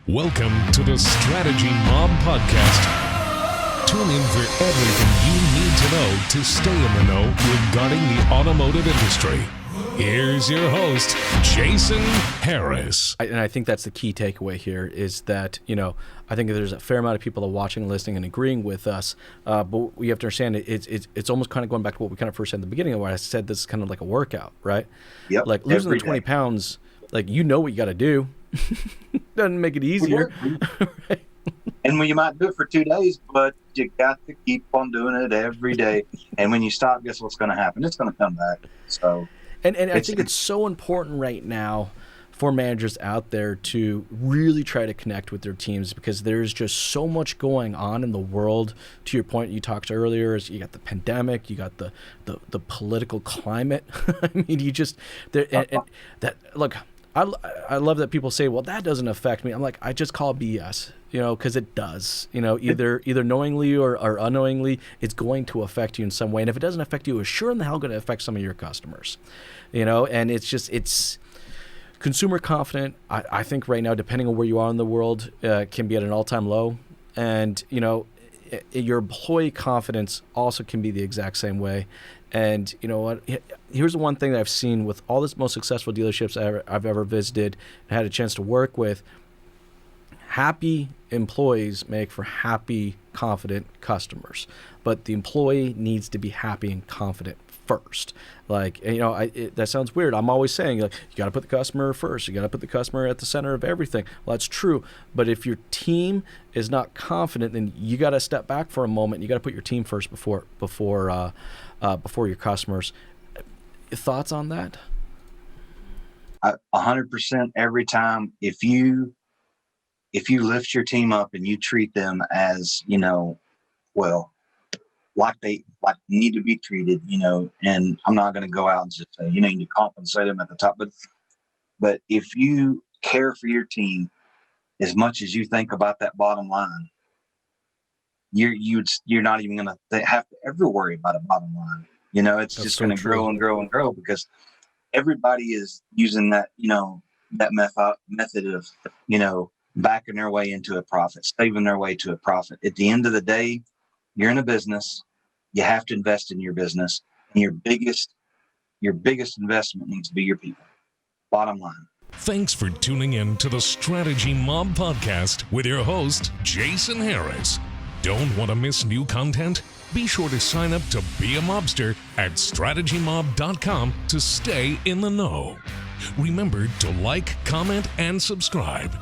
Welcome to the Strategy Mob Podcast. Tune in for everything you need to know to stay in the know regarding the automotive industry. Here's your host, Jason Harris. And I think that's the key takeaway here is that, I think there's a fair amount of people that are watching, listening, and agreeing with us. But we have to understand it's almost kind of going back to what we kind of first said in the beginning where I said this is kind of like a workout, right? Yep. Like losing the 20 pounds, like you know what you got to do. Doesn't make it easier. Right? And you might do it for 2 days, but you got to keep on doing it every day. And when you stop, guess what's going to happen? It's going to come back. So, and I think it's so important right now for managers out there to really try to connect with their teams because there's just so much going on in the world. To your point you talked earlier, is you got the pandemic, you got the political climate. I mean, you just and that look. I love that people say, well, that doesn't affect me. I'm like, I just call BS, because it does. Either knowingly or unknowingly, it's going to affect you in some way. And if it doesn't affect you, it's sure in the hell going to affect some of your customers. And it's consumer confident. I think right now, depending on where you are in the world, can be at an all-time low. And, your employee confidence also can be the exact same way. And you know what? Here's the one thing that I've seen with all the most successful dealerships I've ever visited and had a chance to work with. Happy employees make for happy, confident customers. But the employee needs to be happy and confident first. That sounds weird. I'm always saying, you got to put the customer first. You got to put the customer at the center of everything. Well, that's true. But if your team is not confident, then you got to step back for a moment. You got to put your team first before your customers. Thoughts on that? 100% every time. If you lift your team up and you treat them as, like they need to be treated, and I'm not going to go out and just say, you need to compensate them at the top. But if you care for your team as much as you think about that bottom line, you're not even going to have to ever worry about a bottom line. It's That's just so going to true. grow and grow and grow because everybody is using that, that method of, backing their way into a profit, saving their way to a profit. At the end of the day, you're in a business. You have to invest in your business, and your biggest investment needs to be your people. Bottom line. Thanks for tuning in to the Strategy Mob Podcast with your host, Jason Harris. Don't want to miss new content? Be sure to sign up to Be a Mobster at strategymob.com to stay in the know. Remember to like, comment, and subscribe.